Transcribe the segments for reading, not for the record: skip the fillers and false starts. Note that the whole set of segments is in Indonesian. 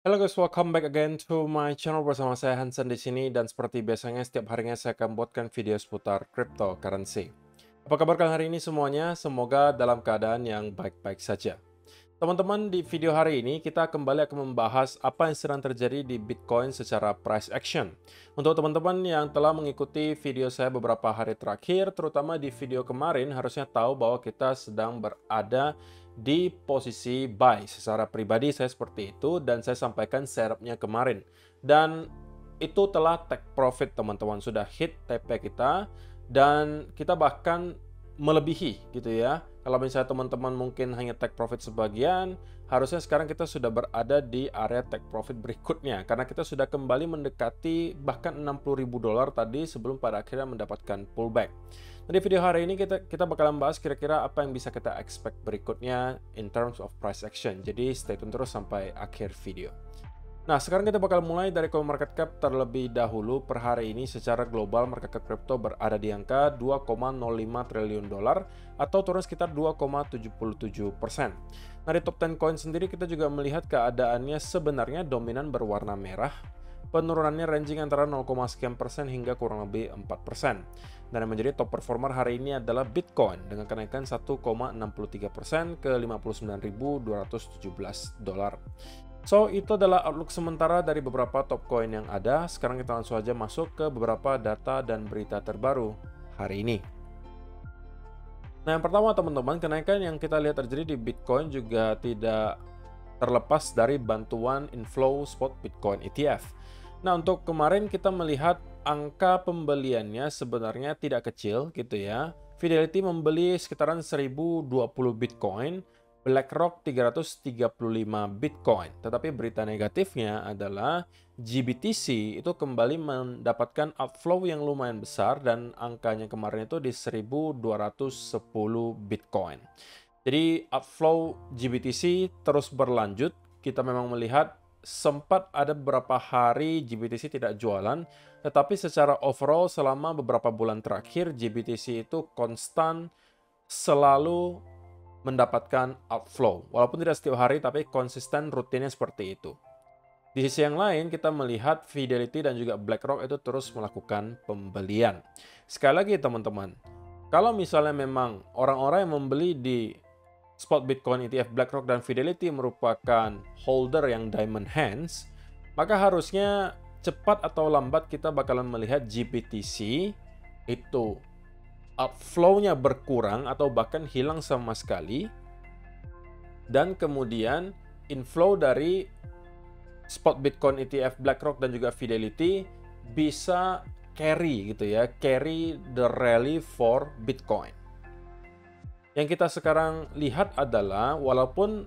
Halo guys, welcome back again to my channel bersama saya Hansen di sini dan seperti biasanya setiap harinya saya akan buatkan video seputar cryptocurrency. Apa kabar kalian hari ini semuanya? Semoga dalam keadaan yang baik-baik saja. Teman-teman, di video hari ini kita kembali akan membahas apa yang sedang terjadi di Bitcoin secara price action. Untuk teman-teman yang telah mengikuti video saya beberapa hari terakhir, terutama di video kemarin, harusnya tahu bahwa kita sedang berada di posisi buy. Secara pribadi saya seperti itu dan saya sampaikan setupnya kemarin. Dan itu telah take profit teman-teman, sudah hit TP kita dan kita bahkan melebihi gitu ya. Kalau misalnya teman-teman mungkin hanya take profit sebagian, harusnya sekarang kita sudah berada di area take profit berikutnya karena kita sudah kembali mendekati bahkan $60.000 tadi sebelum pada akhirnya mendapatkan pullback. Nah, di video hari ini kita bakalan bahas kira-kira apa yang bisa kita expect berikutnya in terms of price action. Jadi stay tune terus sampai akhir video. Nah, sekarang kita bakal mulai dari CoinMarketCap terlebih dahulu. Per hari ini secara global market cap crypto berada di angka 2,05 triliun dolar atau turun sekitar 2,77%. Nah, di top 10 coin sendiri kita juga melihat keadaannya sebenarnya dominan berwarna merah. Penurunannya ranging antara 0, sekian persen hingga kurang lebih 4%. Dan yang menjadi top performer hari ini adalah Bitcoin dengan kenaikan 1,63% ke 59.217 dolar. So, itu adalah outlook sementara dari beberapa top coin yang ada. Sekarang kita langsung aja masuk ke beberapa data dan berita terbaru hari ini. Nah, yang pertama teman-teman, kenaikan yang kita lihat terjadi di Bitcoin juga tidak terlepas dari bantuan inflow spot Bitcoin ETF. Nah, untuk kemarin kita melihat angka pembeliannya sebenarnya tidak kecil gitu ya. Fidelity membeli sekitaran 1020 Bitcoin, BlackRock 335 Bitcoin. Tetapi berita negatifnya adalah GBTC itu kembali mendapatkan outflow yang lumayan besar dan angkanya kemarin itu di 1210 Bitcoin. Jadi outflow GBTC terus berlanjut. Kita memang melihat sempat ada beberapa hari GBTC tidak jualan, tetapi secara overall selama beberapa bulan terakhir GBTC itu konstan selalu mendapatkan outflow. Walaupun tidak setiap hari, tapi konsisten rutinnya seperti itu. Di sisi yang lain, kita melihat Fidelity dan juga BlackRock itu terus melakukan pembelian. Sekali lagi teman-teman, kalau misalnya memang orang-orang yang membeli di spot Bitcoin ETF BlackRock dan Fidelity merupakan holder yang diamond hands, maka harusnya cepat atau lambat kita bakalan melihat GBTC itu outflow-nya berkurang atau bahkan hilang sama sekali, dan kemudian inflow dari spot Bitcoin ETF BlackRock dan juga Fidelity bisa carry gitu ya, carry the rally for Bitcoin. Yang kita sekarang lihat adalah walaupun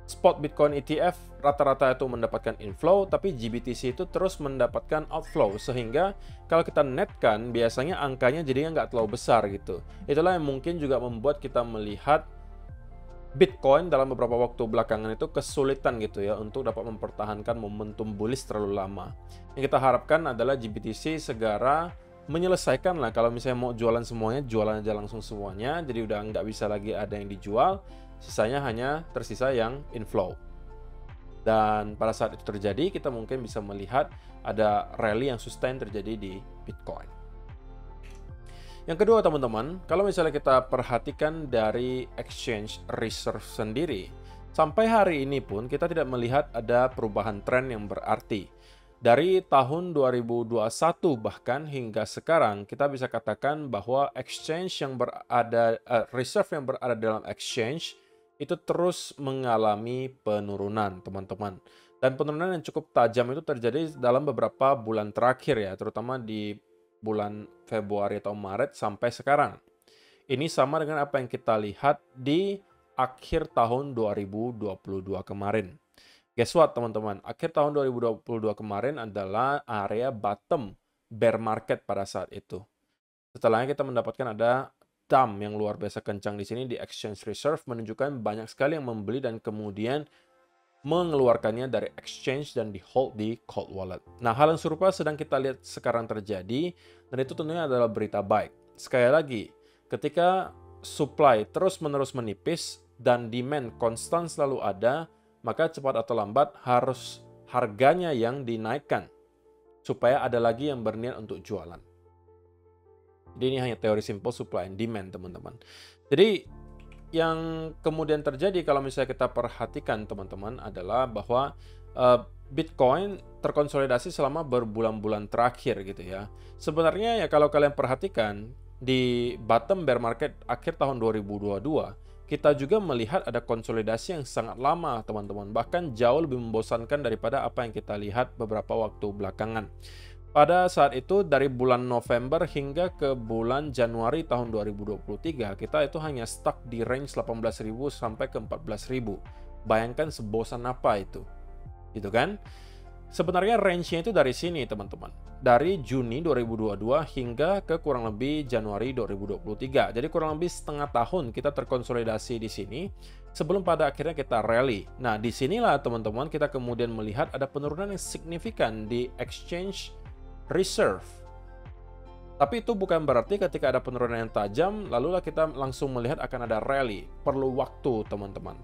spot Bitcoin ETF rata-rata itu mendapatkan inflow, tapi GBTC itu terus mendapatkan outflow, sehingga kalau kita netkan biasanya angkanya jadinya nggak terlalu besar gitu. Itulah yang mungkin juga membuat kita melihat Bitcoin dalam beberapa waktu belakangan itu kesulitan gitu ya untuk dapat mempertahankan momentum bullish terlalu lama. Yang kita harapkan adalah GBTC segera menyelesaikan lah, kalau misalnya mau jualan semuanya, jualan aja langsung semuanya, jadi udah nggak bisa lagi ada yang dijual, sisanya hanya tersisa yang inflow. Dan pada saat itu terjadi, kita mungkin bisa melihat ada rally yang sustain terjadi di Bitcoin. Yang kedua teman-teman, kalau misalnya kita perhatikan dari exchange reserve sendiri, sampai hari ini pun kita tidak melihat ada perubahan tren yang berarti. Dari tahun 2021 bahkan hingga sekarang, kita bisa katakan bahwa exchange yang berada, reserve yang berada dalam exchange itu terus mengalami penurunan, teman-teman. Dan penurunan yang cukup tajam itu terjadi dalam beberapa bulan terakhir ya, terutama di bulan Februari atau Maret sampai sekarang. Ini sama dengan apa yang kita lihat di akhir tahun 2022 kemarin. Guess what teman-teman, akhir tahun 2022 kemarin adalah area bottom bear market pada saat itu. Setelahnya kita mendapatkan ada dump yang luar biasa kencang di sini di exchange reserve, menunjukkan banyak sekali yang membeli dan kemudian mengeluarkannya dari exchange dan di hold di cold wallet. Nah, hal yang serupa sedang kita lihat sekarang terjadi, dan itu tentunya adalah berita baik. Sekali lagi, ketika supply terus-menerus menipis dan demand konstan selalu ada, maka cepat atau lambat harus harganya yang dinaikkan supaya ada lagi yang berniat untuk jualan. Jadi ini hanya teori simple supply and demand, teman-teman. Jadi yang kemudian terjadi kalau misalnya kita perhatikan, teman-teman, adalah bahwa Bitcoin terkonsolidasi selama berbulan-bulan terakhir gitu ya. Sebenarnya ya kalau kalian perhatikan di bottom bear market akhir tahun 2022, kita juga melihat ada konsolidasi yang sangat lama, teman-teman. Bahkan jauh lebih membosankan daripada apa yang kita lihat beberapa waktu belakangan. Pada saat itu dari bulan November hingga ke bulan Januari tahun 2023, kita itu hanya stuck di range 18.000 sampai ke 14.000. Bayangkan sebosan apa itu. Gitu kan? Sebenarnya range-nya itu dari sini, teman-teman. Dari Juni 2022 hingga ke kurang lebih Januari 2023. Jadi kurang lebih setengah tahun kita terkonsolidasi di sini sebelum pada akhirnya kita rally. Nah, disinilah teman-teman kita kemudian melihat ada penurunan yang signifikan di exchange reserve. Tapi itu bukan berarti ketika ada penurunan yang tajam, lalulah kita langsung melihat akan ada rally. Perlu waktu, teman-teman.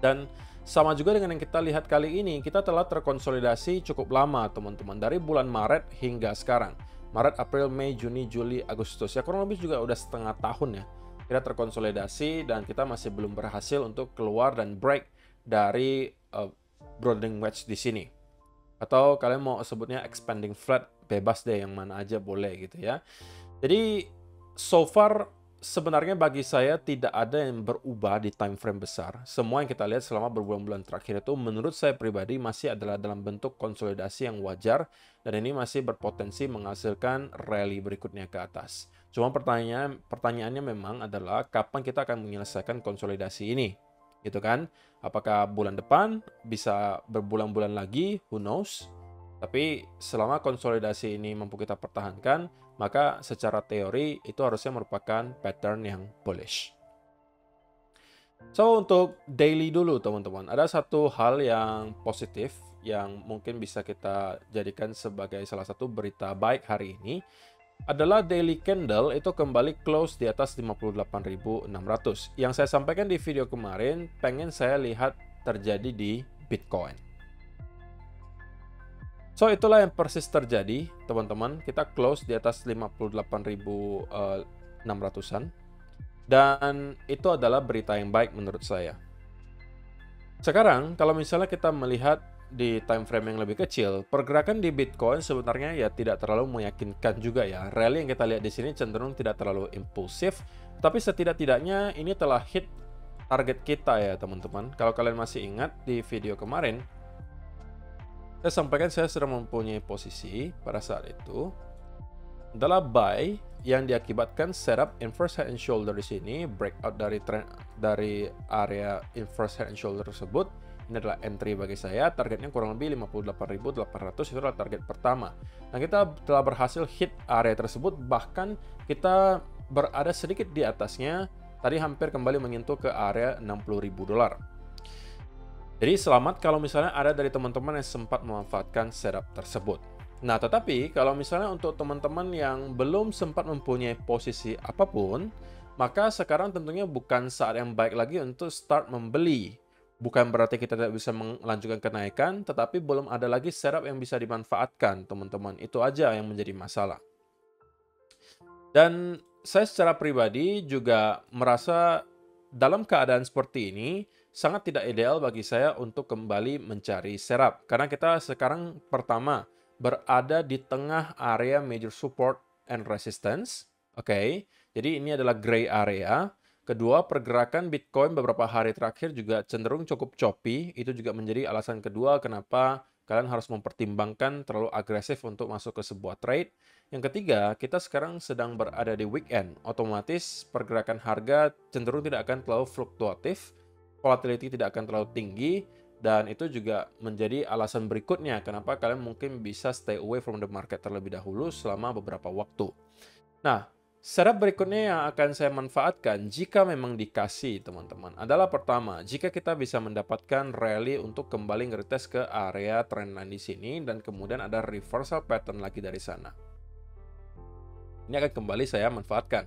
Dan sama juga dengan yang kita lihat kali ini, kita telah terkonsolidasi cukup lama, teman-teman. Dari bulan Maret hingga sekarang. Maret, April, Mei, Juni, Juli, Agustus. Ya kurang lebih juga udah setengah tahun ya. Kita terkonsolidasi dan kita masih belum berhasil untuk keluar dan break dari broadening wedge di sini. Atau kalian mau sebutnya expanding flat, bebas deh, yang mana aja boleh gitu ya. Jadi so far sebenarnya bagi saya tidak ada yang berubah di time frame besar. Semua yang kita lihat selama berbulan-bulan terakhir itu menurut saya pribadi masih adalah dalam bentuk konsolidasi yang wajar dan ini masih berpotensi menghasilkan rally berikutnya ke atas. Cuma pertanyaannya memang adalah kapan kita akan menyelesaikan konsolidasi ini, gitu kan? Apakah bulan depan, bisa berbulan-bulan lagi, who knows? Tapi selama konsolidasi ini mampu kita pertahankan, maka secara teori itu harusnya merupakan pattern yang bullish. So, untuk daily dulu teman-teman, ada satu hal yang positif yang mungkin bisa kita jadikan sebagai salah satu berita baik hari ini, adalah daily candle itu kembali close di atas 58.600. Yang saya sampaikan di video kemarin, pengen saya lihat terjadi di Bitcoin. So, itulah yang persis terjadi, teman-teman. Kita close di atas 58.600-an. Dan itu adalah berita yang baik menurut saya. Sekarang, kalau misalnya kita melihat di time frame yang lebih kecil, pergerakan di Bitcoin sebenarnya ya tidak terlalu meyakinkan juga ya. Rally yang kita lihat di sini cenderung tidak terlalu impulsif, tapi setidak-tidaknya ini telah hit target kita ya, teman-teman. Kalau kalian masih ingat di video kemarin, saya sampaikan saya sudah mempunyai posisi pada saat itu adalah buy yang diakibatkan setup inverse head and shoulder di sini, breakout dari area inverse head and shoulder tersebut. Ini adalah entry bagi saya, targetnya kurang lebih 58.800, itu adalah target pertama. Nah, kita telah berhasil hit area tersebut, bahkan kita berada sedikit di atasnya, tadi hampir kembali menyentuh ke area $60.000. Jadi selamat kalau misalnya ada dari teman-teman yang sempat memanfaatkan setup tersebut. Nah, tetapi kalau misalnya untuk teman-teman yang belum sempat mempunyai posisi apapun, maka sekarang tentunya bukan saat yang baik lagi untuk start membeli. Bukan berarti kita tidak bisa melanjutkan kenaikan, tetapi belum ada lagi setup yang bisa dimanfaatkan, teman-teman. Itu aja yang menjadi masalah. Dan saya secara pribadi juga merasa dalam keadaan seperti ini, sangat tidak ideal bagi saya untuk kembali mencari setup. Karena kita sekarang pertama berada di tengah area major support and resistance. Oke, jadi ini adalah gray area. Kedua, pergerakan Bitcoin beberapa hari terakhir juga cenderung cukup choppy. Itu juga menjadi alasan kedua kenapa kalian harus mempertimbangkan terlalu agresif untuk masuk ke sebuah trade. Yang ketiga, kita sekarang sedang berada di weekend. Otomatis pergerakan harga cenderung tidak akan terlalu fluktuatif, volatility tidak akan terlalu tinggi, dan itu juga menjadi alasan berikutnya kenapa kalian mungkin bisa stay away from the market terlebih dahulu selama beberapa waktu. Nah, setup berikutnya yang akan saya manfaatkan jika memang dikasih, teman-teman, adalah pertama, jika kita bisa mendapatkan rally untuk kembali ngeretes ke area trendline di sini dan kemudian ada reversal pattern lagi dari sana. Ini akan kembali saya manfaatkan.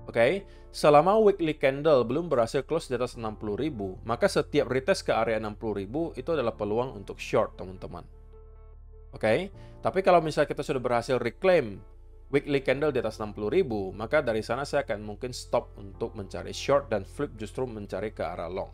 Oke, selama weekly candle belum berhasil close di atas 60.000, maka setiap retest ke area 60.000 itu adalah peluang untuk short, teman-teman. Oke, tapi kalau misalnya kita sudah berhasil reclaim weekly candle di atas 60.000, maka dari sana saya akan mungkin stop untuk mencari short dan flip justru mencari ke arah long.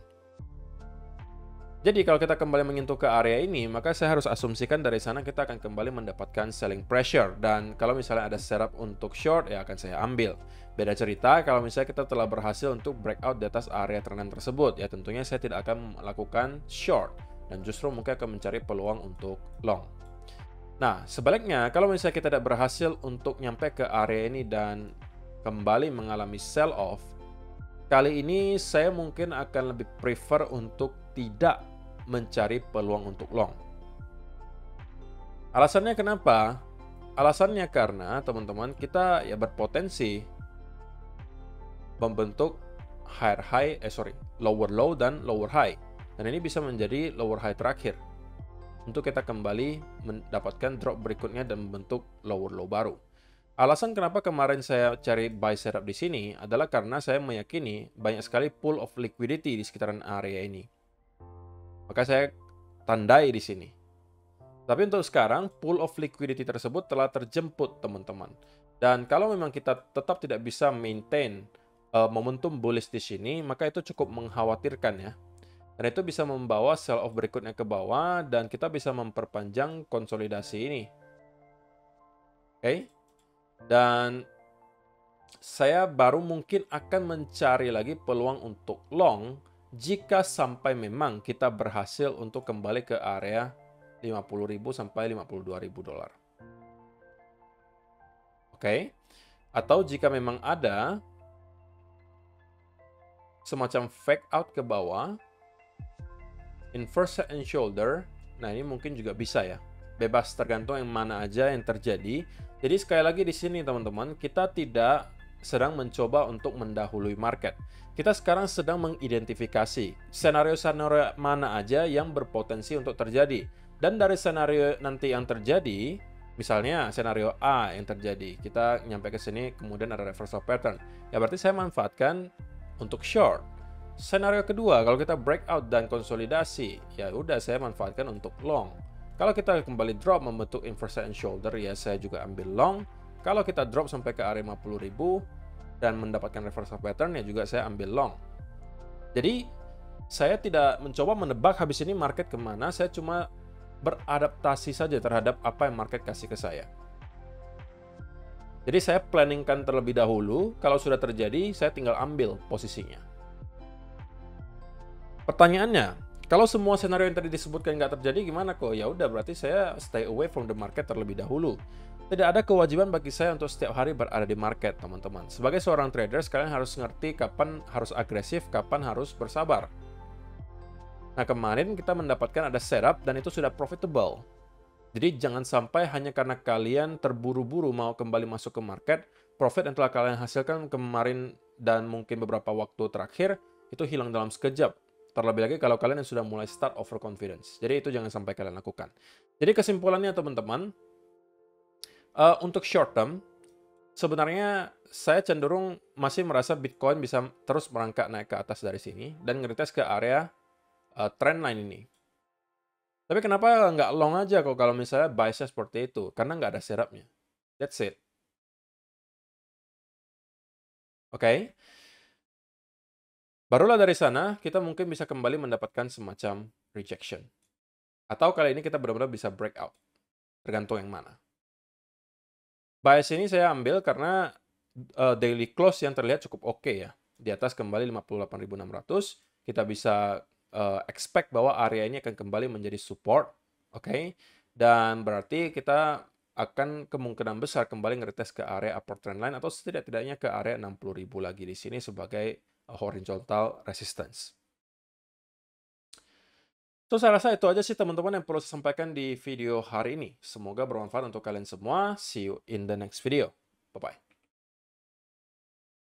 Jadi kalau kita kembali menyentuh ke area ini, maka saya harus asumsikan dari sana kita akan kembali mendapatkan selling pressure. Dan kalau misalnya ada setup untuk short, ya akan saya ambil. Beda cerita kalau misalnya kita telah berhasil untuk breakout di atas area trend tersebut, ya tentunya saya tidak akan melakukan short. Dan justru mungkin akan mencari peluang untuk long. Nah, sebaliknya, kalau misalnya kita tidak berhasil untuk nyampe ke area ini dan kembali mengalami sell off, kali ini saya mungkin akan lebih prefer untuk tidak mencari peluang untuk long. Alasannya kenapa? Alasannya karena teman-teman kita ya berpotensi membentuk lower low dan lower high. Dan ini bisa menjadi lower high terakhir untuk kita kembali mendapatkan drop berikutnya dan membentuk lower low baru. Alasan kenapa kemarin saya cari buy setup di sini adalah karena saya meyakini banyak sekali pool of liquidity di sekitaran area ini. Maka saya tandai di sini. Tapi untuk sekarang, pool of liquidity tersebut telah terjemput, teman-teman. Dan kalau memang kita tetap tidak bisa maintain momentum bullish di sini, maka itu cukup mengkhawatirkan ya. Dan itu bisa membawa sell off berikutnya ke bawah dan kita bisa memperpanjang konsolidasi ini. Oke. Dan saya baru mungkin akan mencari lagi peluang untuk long jika sampai memang kita berhasil untuk kembali ke area 50.000 sampai 52.000 dolar. Oke. Atau jika memang ada semacam fake out ke bawah, inverse head and shoulder, nah ini mungkin juga bisa ya. Bebas tergantung yang mana aja yang terjadi. Jadi sekali lagi di sini teman-teman, kita tidak sedang mencoba untuk mendahului market. Kita sekarang sedang mengidentifikasi senario-senario mana aja yang berpotensi untuk terjadi. Dan dari senario nanti yang terjadi, misalnya senario A yang terjadi, kita nyampe ke sini kemudian ada reversal pattern. Ya berarti saya manfaatkan untuk short. Senario kedua, kalau kita breakout dan konsolidasi, ya udah saya manfaatkan untuk long. Kalau kita kembali drop membentuk inverse and shoulder, ya saya juga ambil long. Kalau kita drop sampai ke area 50.000 dan mendapatkan reversal pattern, ya juga saya ambil long. Jadi, saya tidak mencoba menebak habis ini market kemana, saya cuma beradaptasi saja terhadap apa yang market kasih ke saya. Jadi, saya planningkan terlebih dahulu, kalau sudah terjadi, saya tinggal ambil posisinya. Pertanyaannya, kalau semua senario yang tadi disebutkan nggak terjadi, gimana kok? Ya udah, berarti saya stay away from the market terlebih dahulu. Tidak ada kewajiban bagi saya untuk setiap hari berada di market, teman-teman. Sebagai seorang trader, kalian harus ngerti kapan harus agresif, kapan harus bersabar. Nah, kemarin kita mendapatkan ada setup dan itu sudah profitable. Jadi jangan sampai hanya karena kalian terburu-buru mau kembali masuk ke market, profit yang telah kalian hasilkan kemarin dan mungkin beberapa waktu terakhir, itu hilang dalam sekejap. Terlebih lagi kalau kalian yang sudah mulai start overconfidence. Jadi itu jangan sampai kalian lakukan. Jadi kesimpulannya teman-teman, untuk short term, sebenarnya saya cenderung masih merasa Bitcoin bisa terus merangkak naik ke atas dari sini dan ngeretest ke area trendline ini. Tapi kenapa nggak long aja kok kalau misalnya biasnya seperti itu? Karena nggak ada setupnya. That's it. Oke. Barulah dari sana, kita mungkin bisa kembali mendapatkan semacam rejection. Atau kali ini kita benar-benar bisa breakout. Tergantung yang mana. Bias ini saya ambil karena daily close yang terlihat cukup oke ya. Di atas kembali 58.600. Kita bisa expect bahwa area ini akan kembali menjadi support. Oke. Dan berarti kita akan kemungkinan besar kembali ngeretest ke area upper trend line atau setidak-tidaknya ke area 60.000 lagi di sini sebagai horizontal resistance. So, saya rasa itu aja sih teman-teman yang perlu saya sampaikan di video hari ini. Semoga bermanfaat untuk kalian semua. See you in the next video. Bye-bye.